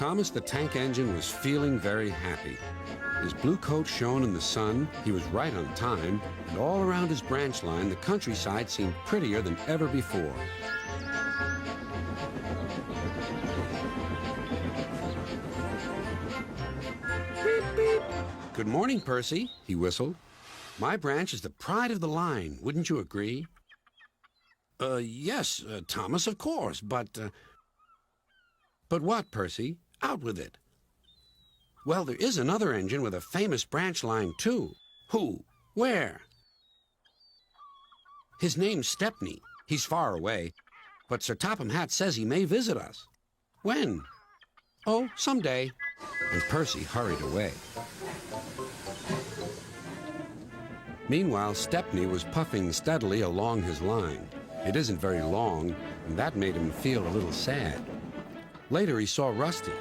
Thomas the Tank Engine was feeling very happy. His blue coat shone in the sun, he was right on time, and all around his branch line, the countryside seemed prettier than ever before. Beep, beep. Good morning, Percy, he whistled. My branch is the pride of the line, wouldn't you agree? Yes, Thomas, of course, but... But what, Percy? Out with it. Well, there is another engine with a famous branch line, too. Who? Where? His name's Stepney. He's far away, but Sir Topham Hatt says he may visit us. When? Oh, someday. And Percy hurried away. Meanwhile, Stepney was puffing steadily along his line. It isn't very long, and that made him feel a little sad. Later, he saw Rusty.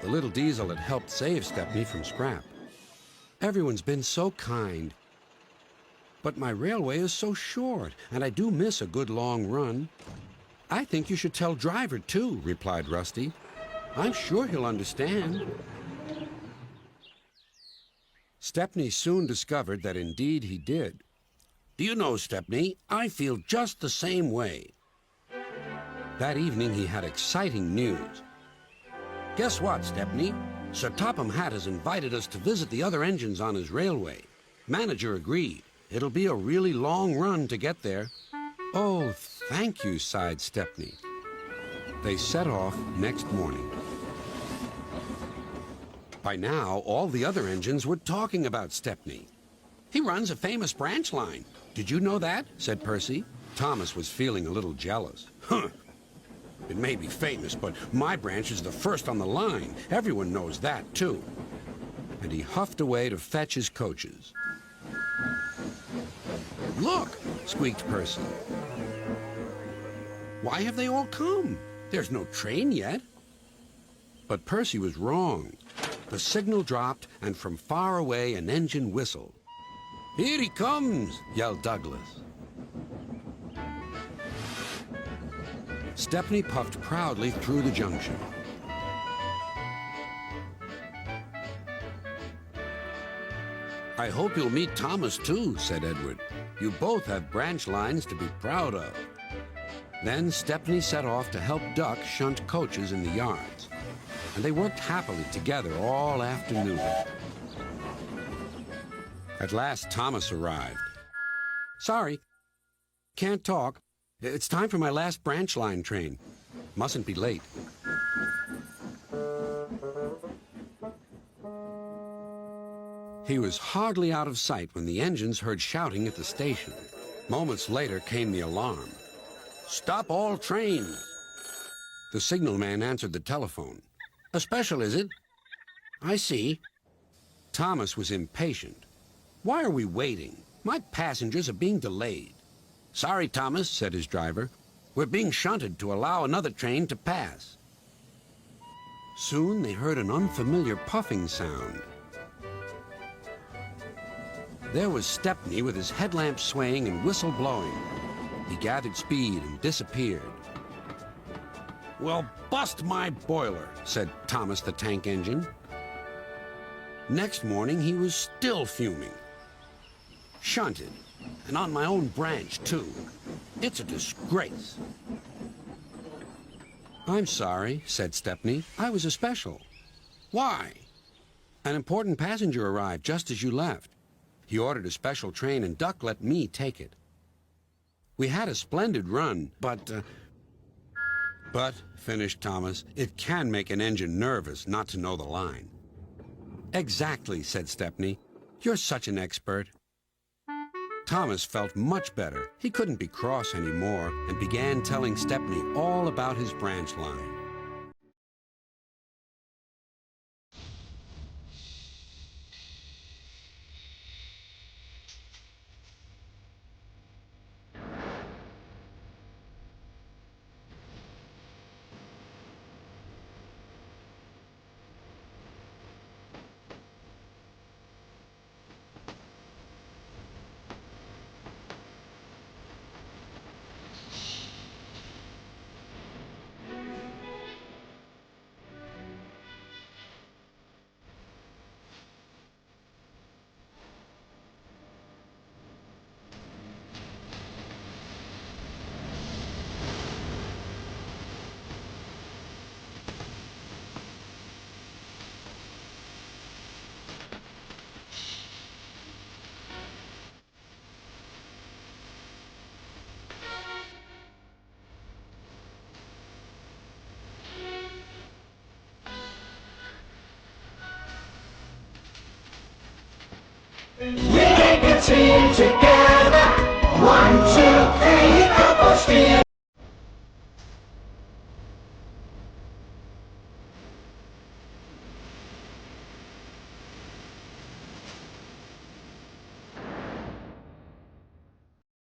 The little diesel had helped save Stepney from scrap. Everyone's been so kind. But my railway is so short, and I do miss a good long run. I think you should tell Driver, too, replied Rusty. I'm sure he'll understand. Stepney soon discovered that indeed he did. Do you know, Stepney, I feel just the same way. That evening he had exciting news. Guess what, Stepney? Sir Topham Hatt has invited us to visit the other engines on his railway. Manager agreed. It'll be a really long run to get there. Oh, thank you, sighed Stepney. They set off next morning. By now, all the other engines were talking about Stepney. He runs a famous branch line. Did you know that? Said Percy. Thomas was feeling a little jealous. Huh. It may be famous, but my branch is the first on the line. Everyone knows that, too. And he huffed away to fetch his coaches. Look, squeaked Percy. Why have they all come? There's no train yet. But Percy was wrong. The signal dropped, and from far away an engine whistled. Here he comes, yelled Douglas. Stepney puffed proudly through the junction. I hope you'll meet Thomas, too, said Edward. You both have branch lines to be proud of. Then Stepney set off to help Duck shunt coaches in the yards, and they worked happily together all afternoon. At last, Thomas arrived. Sorry, can't talk. It's time for my last branch line train. Mustn't be late. He was hardly out of sight when the engines heard shouting at the station. Moments later came the alarm. Stop all trains! The signalman answered the telephone. A special, is it? I see. Thomas was impatient. Why are we waiting? My passengers are being delayed. Sorry, Thomas, said his driver. We're being shunted to allow another train to pass. Soon they heard an unfamiliar puffing sound. There was Stepney with his headlamp swaying and whistle blowing. He gathered speed and disappeared. Well, bust my boiler, said Thomas the Tank Engine. Next morning, he was still fuming. Shunted, and on my own branch, too. It's a disgrace. I'm sorry, said Stepney. I was a special. Why? An important passenger arrived just as you left. He ordered a special train, and Duck let me take it. We had a splendid run, but, finished Thomas, it can make an engine nervous not to know the line. Exactly, said Stepney. You're such an expert. Thomas felt much better. He couldn't be cross anymore and began telling Stepney all about his branch line. team together. 1, 2,